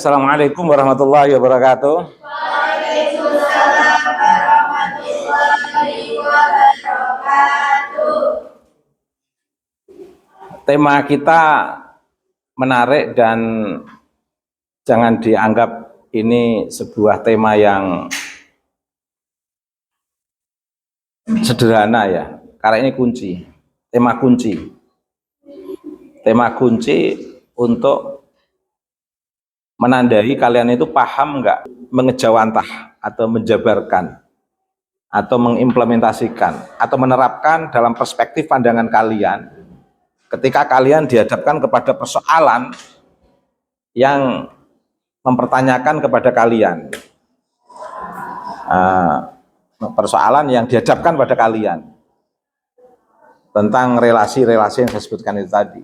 Assalamualaikum warahmatullahi wabarakatuh. Waalaikumsalam warahmatullahi wabarakatuh. Tema kita menarik dan jangan dianggap ini sebuah tema yang sederhana ya, karena ini kunci, tema kunci untuk menandai kalian itu paham nggak mengejawantah atau menjabarkan atau mengimplementasikan atau menerapkan dalam perspektif pandangan kalian ketika kalian dihadapkan kepada persoalan yang mempertanyakan kepada kalian persoalan yang dihadapkan pada kalian tentang relasi-relasi yang saya sebutkan itu tadi.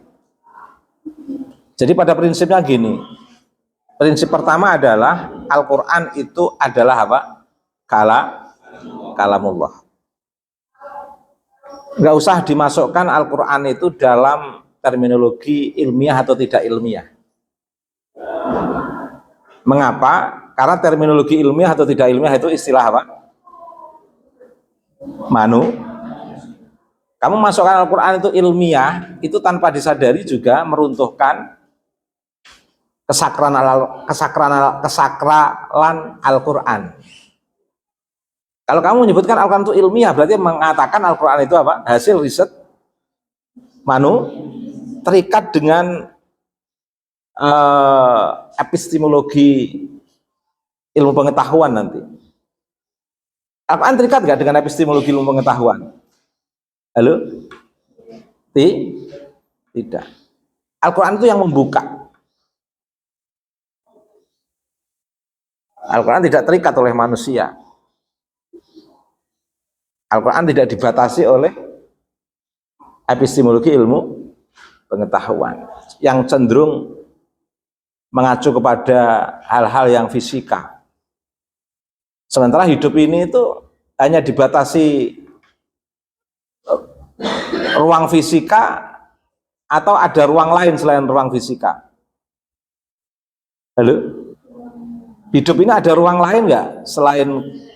Jadi pada prinsipnya gini, prinsip pertama adalah Al-Quran itu adalah apa? Kalamullah. Nggak usah dimasukkan Al-Quran itu dalam terminologi ilmiah atau tidak ilmiah. Mengapa? Karena terminologi ilmiah atau tidak ilmiah itu istilah apa? Kamu masukkan Al-Quran itu ilmiah, itu tanpa disadari juga meruntuhkan kesakralan Al-Quran. Kalau kamu menyebutkan Al-Quran itu ilmiah, berarti mengatakan Al-Quran itu apa? Hasil riset terikat dengan epistemologi ilmu pengetahuan nanti. Al-Quran terikat nggak dengan epistemologi ilmu pengetahuan? Halo? Tidak. Al-Quran itu yang membuka. Al-Quran tidak terikat oleh manusia. Al-Quran tidak dibatasi oleh epistemologi ilmu pengetahuan yang cenderung mengacu kepada hal-hal yang fisika. Sementara hidup ini itu hanya dibatasi ruang fisika atau ada ruang lain selain ruang fisika. Halo? Hidup ini ada ruang lain nggak selain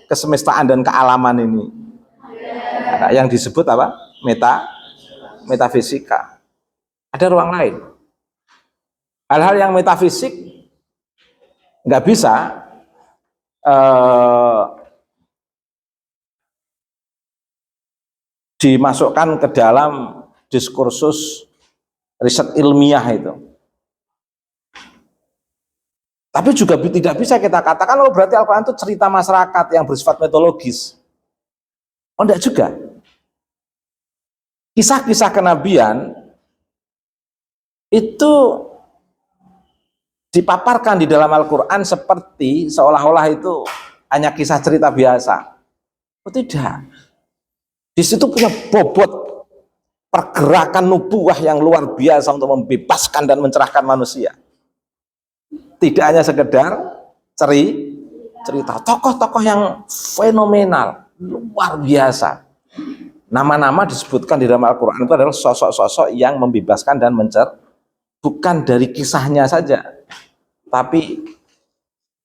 kesemestaan dan kealaman ini? Yang disebut apa? Metafisika. Ada ruang lain. Hal-hal yang metafisik nggak bisa dimasukkan ke dalam diskursus riset ilmiah itu. Tapi juga tidak bisa kita katakan, oh berarti Al-Quran itu cerita masyarakat yang bersifat mitologis. Oh enggak juga. Kisah-kisah kenabian itu dipaparkan di dalam Al-Quran seperti seolah-olah itu hanya kisah cerita biasa. Oh tidak. Di situ punya bobot pergerakan nubuah yang luar biasa untuk membebaskan dan mencerahkan manusia. Tidak hanya sekedar cerita, tokoh-tokoh yang fenomenal, luar biasa. Nama-nama disebutkan di dalam Al-Quran itu adalah sosok-sosok yang membebaskan dan bukan dari kisahnya saja, tapi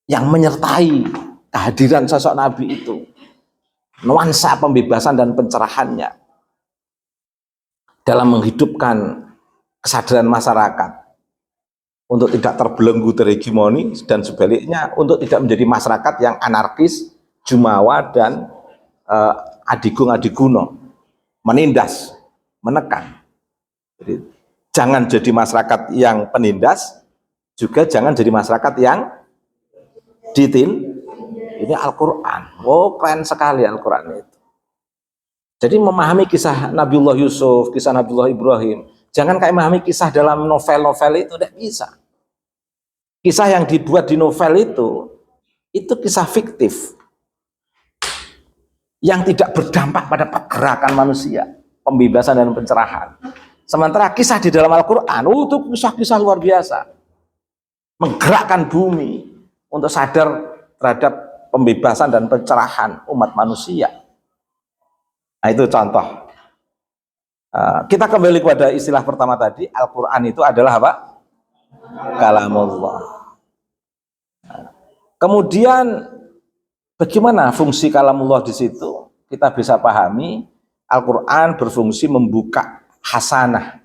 yang menyertai kehadiran sosok Nabi itu, nuansa pembebasan dan pencerahannya dalam menghidupkan kesadaran masyarakat untuk tidak terbelenggu terhegemoni dan sebaliknya untuk tidak menjadi masyarakat yang anarkis, jumawa dan adigung-adiguno, menindas, menekan. Jadi, jangan jadi masyarakat yang penindas, juga jangan jadi masyarakat yang ini Al-Quran. Oh keren sekali Al-Quran itu. Jadi memahami kisah Nabiullah Yusuf, kisah Nabiullah Ibrahim, jangan kayak memahami kisah dalam novel-novel itu, tidak bisa. Kisah yang dibuat di novel itu kisah fiktif yang tidak berdampak pada pergerakan manusia, pembebasan dan pencerahan. Sementara kisah di dalam Al-Quran, itu kisah-kisah luar biasa, menggerakkan bumi untuk sadar terhadap pembebasan dan pencerahan umat manusia. Nah itu contoh. Kita kembali kepada istilah pertama tadi, Al-Quran itu adalah apa? Kalamullah. Kemudian bagaimana fungsi kalamullah di situ? Kita bisa pahami Al-Quran berfungsi membuka hasanah.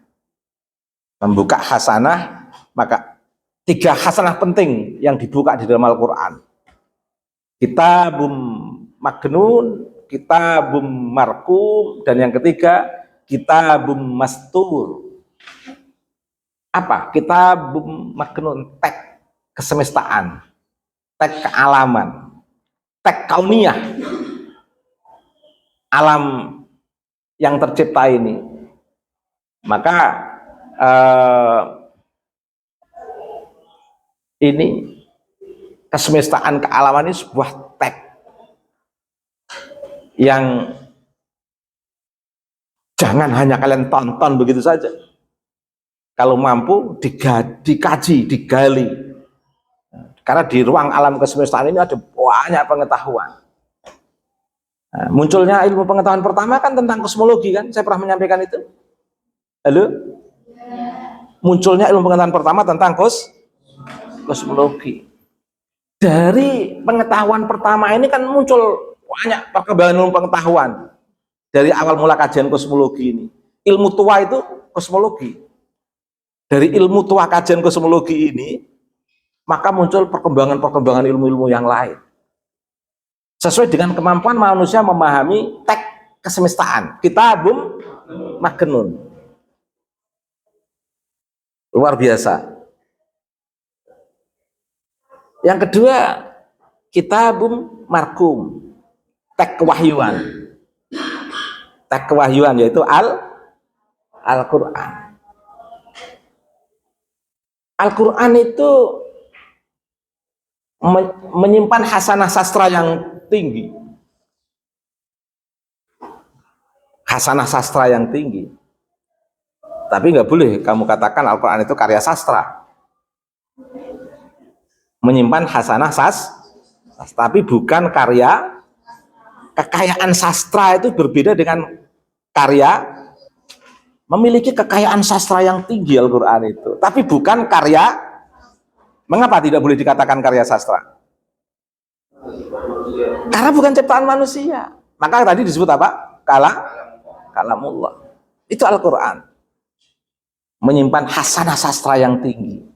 Membuka hasanah, maka 3 hasanah penting yang dibuka di dalam Al-Quran. Kitabum Magnun, Kitabum Markum, dan yang ketiga Kitabum Mastur. Apa? Kitabum Magnun, teks kesemestaan, teks kealaman, teks kauniyah, alam yang tercipta ini. Maka ini kesemestaan kealaman ini sebuah teks yang jangan hanya kalian tonton begitu saja. Kalau mampu dikaji, digali. Karena di ruang alam kesemestaan ini ada banyak pengetahuan. Nah, munculnya ilmu pengetahuan pertama kan tentang kosmologi kan? Saya pernah menyampaikan itu. Halo? Munculnya ilmu pengetahuan pertama tentang kosmologi. Dari pengetahuan pertama ini kan muncul banyak perkembangan ilmu pengetahuan. Dari awal mula kajian kosmologi ini. Ilmu tua itu kosmologi. Dari ilmu tua kajian kosmologi ini, maka muncul perkembangan-perkembangan ilmu-ilmu yang lain. Sesuai dengan kemampuan manusia memahami teks kesemestaan. Kitabum Magnun. Luar biasa. Yang kedua, Kitabum Markum. Teks kewahyuan. Teks kewahyuan yaitu Al-Quran. Al-Quran itu menyimpan hasanah sastra yang tinggi. Hasanah sastra yang tinggi. Tapi nggak boleh kamu katakan Al-Quran itu karya sastra. Menyimpan hasanah tapi bukan karya. Kekayaan sastra itu berbeda dengan karya. Memiliki kekayaan sastra yang tinggi Al-Quran itu, tapi bukan karya. Mengapa tidak boleh dikatakan karya sastra? Karena bukan ciptaan manusia. Maka tadi disebut apa? Kalamullah. Itu Al-Quran. Menyimpan hasanah sastra yang tinggi.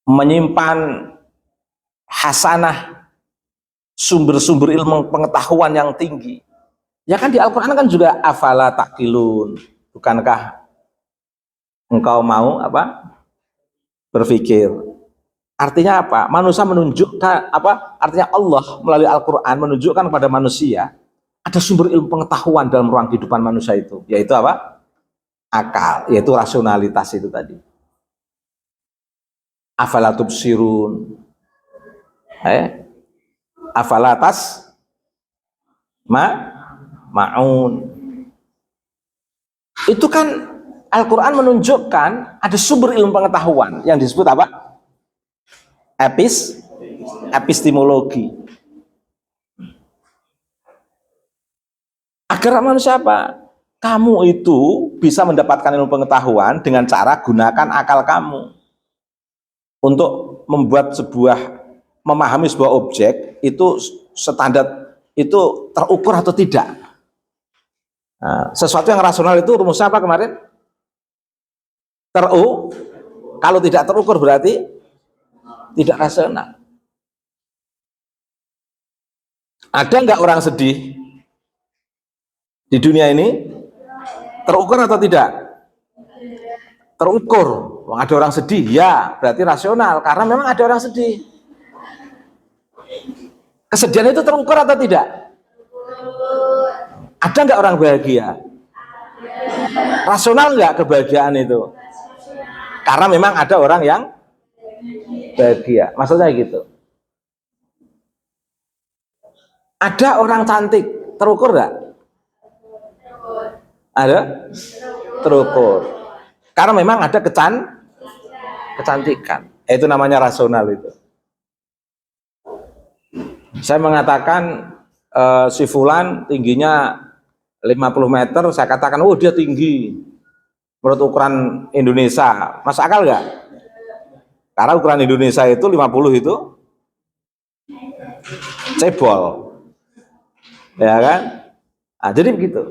Menyimpan hasanah sumber-sumber ilmu pengetahuan yang tinggi. Ya kan di Al-Quran kan juga afala taqilun. Bukankah engkau mau apa? Berpikir. Artinya apa? Manusia menunjukkan apa? Artinya Allah melalui Al-Quran menunjukkan kepada manusia ada sumber ilmu pengetahuan dalam ruang kehidupan manusia itu. Yaitu apa? Akal, yaitu rasionalitas itu tadi. Afala tubsirun. Afalatas ma'un. Itu kan Al-Quran menunjukkan ada sumber ilmu pengetahuan yang disebut apa? Epistemologi. Agar manusia apa? Kamu itu bisa mendapatkan ilmu pengetahuan dengan cara gunakan akal kamu untuk memahami sebuah objek itu standar itu terukur atau tidak. Nah, sesuatu yang rasional itu rumusnya apa kemarin? Kalau tidak terukur berarti tidak rasional. Ada nggak orang sedih di dunia ini? Terukur atau tidak? Terukur. Ada orang sedih, ya berarti rasional karena memang ada orang sedih. Kesedihan itu terukur atau tidak? Ada nggak orang bahagia? Rasional nggak kebahagiaan itu? Karena memang ada orang yang bahagia. Maksudnya gitu. Ada orang cantik, terukur nggak? Ada? Terukur. Karena memang ada kecantikan. Itu namanya rasional itu. Saya mengatakan si fulan tingginya 50 meter, saya katakan, oh dia tinggi menurut ukuran Indonesia. Masuk akal nggak? Karena ukuran Indonesia itu 50 itu cebol. Ya kan? Nah, jadi begitu.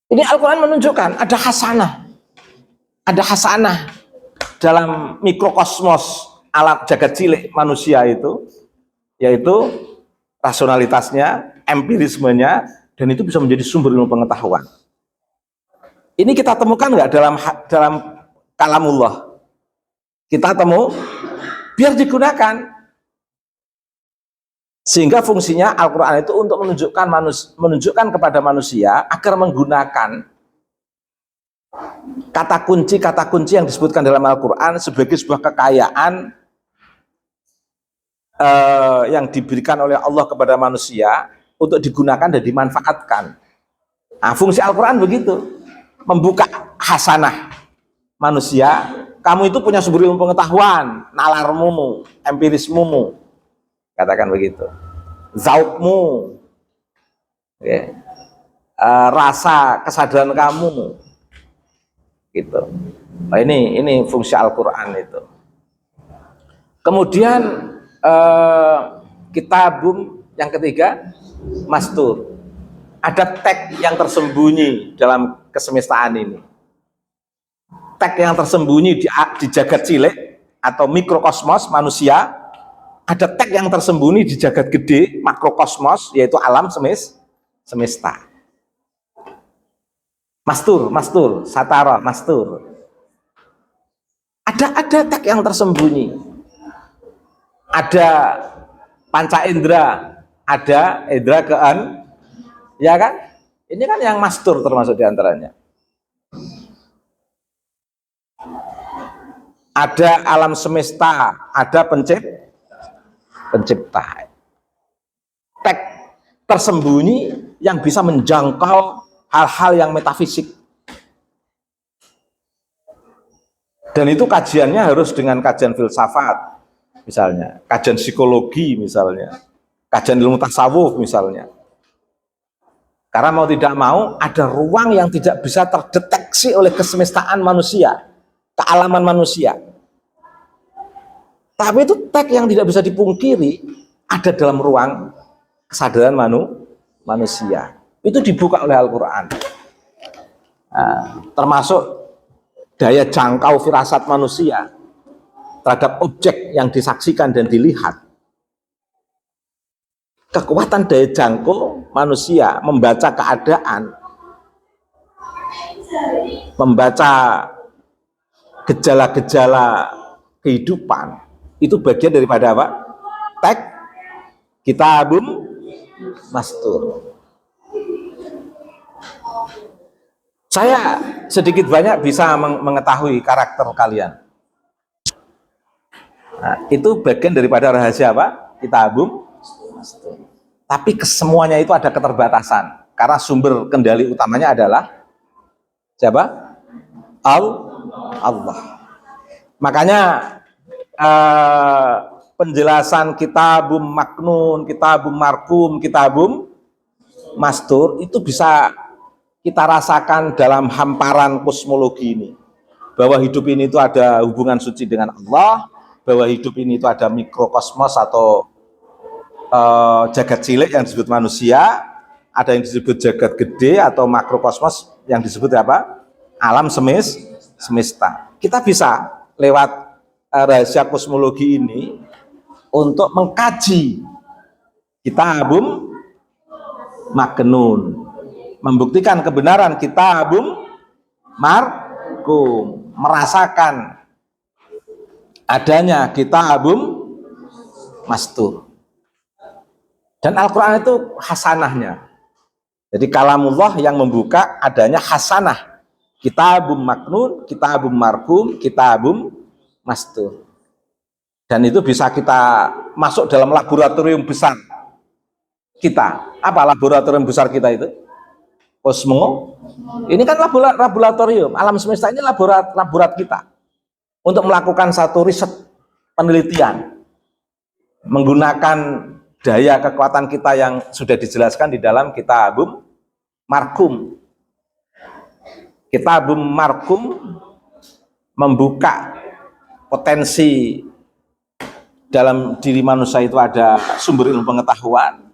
Ini Al-Quran menunjukkan ada hasanah dalam mikrokosmos alam jagat cilik manusia itu, yaitu rasionalitasnya, empirismenya, dan itu bisa menjadi sumber ilmu pengetahuan. Ini kita temukan nggak dalam kalamullah? Kita temu, biar digunakan. Sehingga fungsinya Al-Quran itu untuk menunjukkan kepada manusia agar menggunakan kata kunci yang disebutkan dalam Al-Quran sebagai sebuah kekayaan yang diberikan oleh Allah kepada manusia untuk digunakan dan dimanfaatkan. Nah, fungsi Al-Quran begitu, membuka hasanah manusia. Kamu itu punya sumber ilmu pengetahuan, nalarmu, empirismu, katakan begitu, zaukmu, okay. Rasa kesadaran kamu, gitu. Nah, ini fungsi Al-Quran itu. Kemudian kitabum yang ketiga, mastur. Ada teks yang tersembunyi dalam kesemestaan ini. Teks yang tersembunyi di jagat cilik atau mikrokosmos manusia. Ada teks yang tersembunyi di jagat gede, makrokosmos, yaitu alam semesta. Mastur, satara, mastur. Ada teks yang tersembunyi. Ada panca indera, ada indera keen, ya kan? Ini kan yang mastur termasuk diantaranya. Ada alam semesta, ada pencipta. Teks tersembunyi yang bisa menjangkau hal-hal yang metafisik. Dan itu kajiannya harus dengan kajian filsafat, misalnya, kajian psikologi misalnya, kajian ilmu tasawuf misalnya. Karena mau tidak mau ada ruang yang tidak bisa terdeteksi oleh kesemestaan manusia, kealaman manusia. Tapi itu teks yang tidak bisa dipungkiri ada dalam ruang kesadaran manusia. Itu dibuka oleh Al-Quran. Nah, termasuk daya jangkau firasat manusia terhadap objek yang disaksikan dan dilihat. Kekuatan daya jangkau manusia membaca keadaan, membaca gejala-gejala kehidupan, itu bagian daripada apa? Teks kitabum mastur. Saya sedikit banyak bisa mengetahui karakter kalian. Nah, itu bagian daripada rahasia apa? Kitabum mastur. Tapi kesemuanya itu ada keterbatasan. Karena sumber kendali utamanya adalah siapa? Allah. Makanya penjelasan kitabum maknun, kitabum markum, kitabum mastur itu bisa kita rasakan dalam hamparan kosmologi ini, bahwa hidup ini itu ada hubungan suci dengan Allah, bahwa hidup ini itu ada mikrokosmos atau jagat cilik yang disebut manusia, ada yang disebut jagat gede atau makrokosmos yang disebut apa? Alam semesta. Kita bisa lewat rahasia kosmologi ini untuk mengkaji kitabum maknun, membuktikan kebenaran kitabum markum, merasakan adanya kitabum mastur. Dan Al-Quran itu hasanahnya. Jadi kalamullah yang membuka adanya hasanah. Kitabum maknun, kitabum markum, kitabum mastur. Dan itu bisa kita masuk dalam laboratorium besar kita. Apa laboratorium besar kita itu? Kosmo. Ini kan laboratorium. Alam semesta ini laborat kita. Untuk melakukan satu riset penelitian. Menggunakan daya kekuatan kita yang sudah dijelaskan di dalam kitabum markum. Kitabum markum membuka potensi dalam diri manusia itu ada sumber ilmu pengetahuan,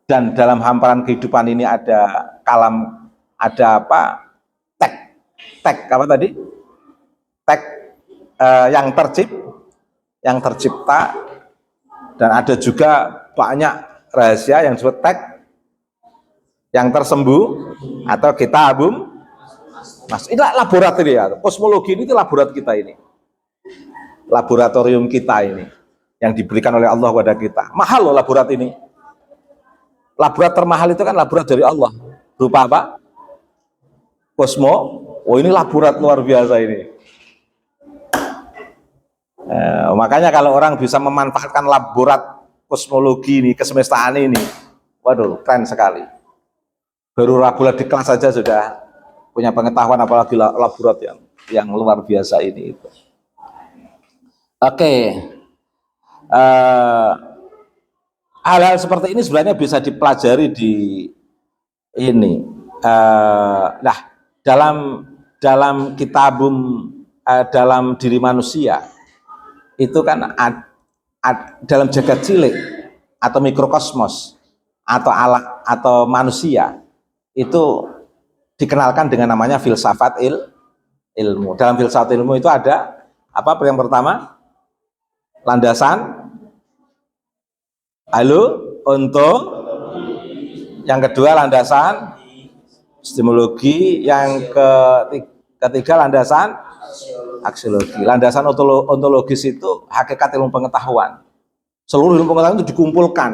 dan dalam hamparan kehidupan ini ada kalam, ada apa, tek apa tadi, tek yang tercipta, dan ada juga banyak rahasia yang disebut tek yang tersembuh atau kitabum mas. Ini laboratorium, kosmologi ini laboratorium kita ini, laboratorium kita ini yang diberikan oleh Allah kepada kita. Mahal loh laboratorium ini. Laboratorium termahal itu kan laboratorium dari Allah, berupa apa? Kosmo. Oh, ini laboratorium luar biasa ini. Makanya kalau orang bisa memanfaatkan laboratorium kosmologi ini, kesemestaan ini, waduh, keren sekali. Baru laboratorium di kelas saja sudah punya pengetahuan, apalagi laboratorium yang luar biasa ini itu. Oke. Hal-hal seperti ini sebenarnya bisa dipelajari di ini. Nah, dalam kitabum, dalam diri manusia itu kan dalam jagat cilik atau mikrokosmos atau alat atau manusia itu dikenalkan dengan namanya filsafat ilmu. Dalam filsafat ilmu itu ada apa? Yang pertama, landasan yang kedua landasan epistemologi, yang ketiga landasan aksiologi. Landasan ontologis itu hakikat ilmu pengetahuan. Seluruh ilmu pengetahuan itu dikumpulkan.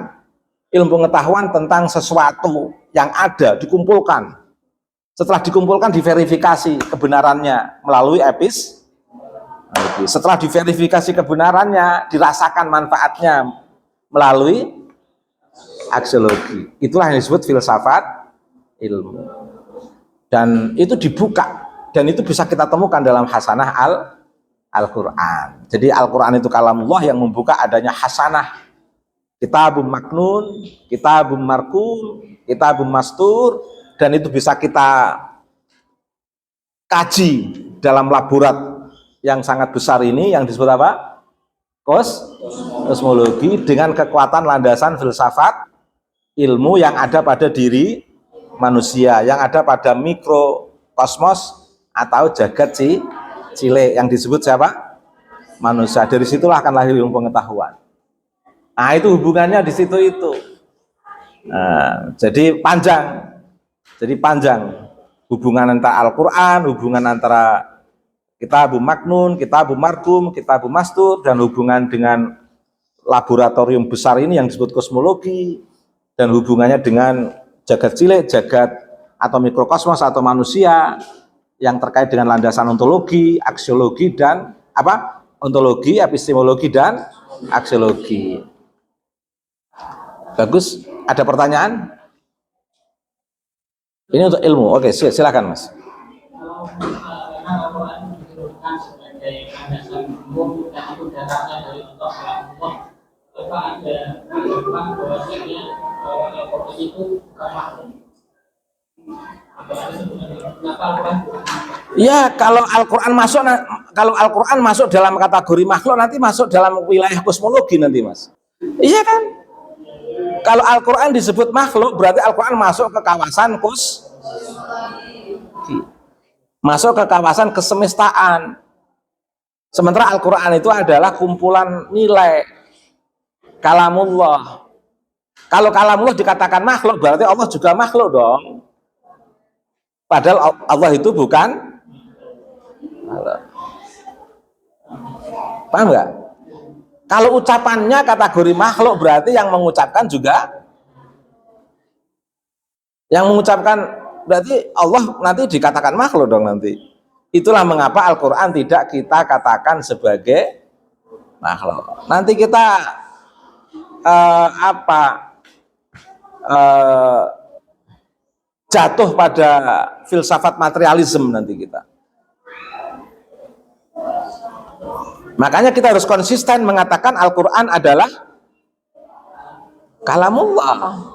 Ilmu pengetahuan tentang sesuatu yang ada dikumpulkan. Setelah dikumpulkan diverifikasi kebenarannya melalui epistemologi. Setelah diverifikasi kebenarannya dirasakan manfaatnya melalui aksiologi. Itulah yang disebut filsafat ilmu. Dan itu dibuka, dan itu bisa kita temukan dalam hasanah Al-Quran. Jadi Al-Quran itu kalamullah yang membuka adanya hasanah, kitabum maknun, kitabum markum, kitabum mastur, dan itu bisa kita kaji dalam laborat yang sangat besar ini yang disebut apa? Kosmologi, dengan kekuatan landasan filsafat ilmu yang ada pada diri manusia, yang ada pada mikrokosmos atau jagat cilik yang disebut siapa? Manusia. Dari situlah akan lahir ilmu pengetahuan. Nah, itu hubungannya di situ itu. Nah, jadi panjang hubungan antara Al-Quran, hubungan antara kitabum maknun, kitabum markum, kitabum mastur, dan hubungan dengan laboratorium besar ini yang disebut kosmologi, dan hubungannya dengan jagat cilik, jagat atau mikrokosmos atau manusia yang terkait dengan landasan ontologi, aksiologi, dan apa? Ontologi, epistemologi, dan aksiologi. Bagus. Ada pertanyaan? Ini untuk ilmu. Oke, silakan Mas. Ya, kalau Al-Quran masuk dalam kategori makhluk, nanti masuk dalam wilayah kosmologi nanti, Mas. Iya kan? Kalau Al-Quran disebut makhluk, berarti Al-Quran masuk ke kawasan masuk ke kawasan kesemestaan. Sementara Al-Quran itu adalah kumpulan nilai kalamullah. Kalau kalamullah dikatakan makhluk, berarti Allah juga makhluk dong. Padahal Allah itu bukan. Paham nggak? Kalau ucapannya kategori makhluk, berarti yang mengucapkan juga, yang mengucapkan berarti Allah nanti dikatakan makhluk dong nanti. Itulah mengapa Al-Quran tidak kita katakan sebagai makhluk. Nanti kita jatuh pada filsafat materialisme nanti kita. Makanya kita harus konsisten mengatakan Al-Quran adalah kalamullah,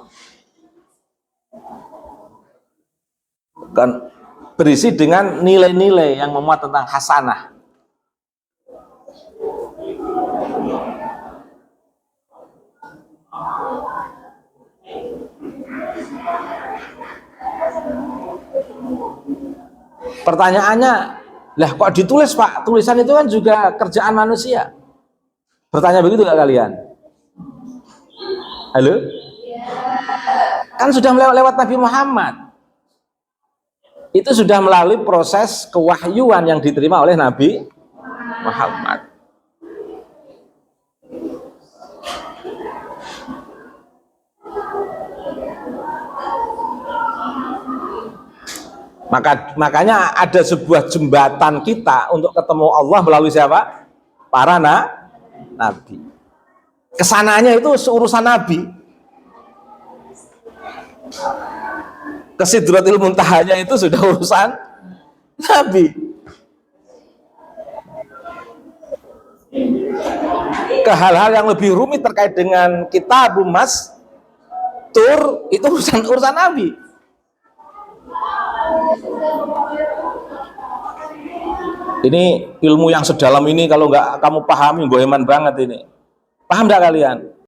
kan berisi dengan nilai-nilai yang memuat tentang hasanah. Pertanyaannya, lah kok ditulis Pak? Tulisan itu kan juga kerjaan manusia. Bertanya begitu nggak kalian? Halo? Kan sudah lewat Nabi Muhammad. Itu sudah melalui proses kewahyuan yang diterima oleh Nabi Muhammad. Makanya ada sebuah jembatan kita untuk ketemu Allah melalui siapa? Para nabi. Kesananya itu seurusan nabi. Ke Sidratil Muntahanya itu sudah urusan nabi. Ke hal-hal yang lebih rumit terkait dengan Kitabun Mastur itu urusan nabi. Ini ilmu yang sedalam ini kalau nggak kamu pahami, boheman banget ini. Paham nggak kalian?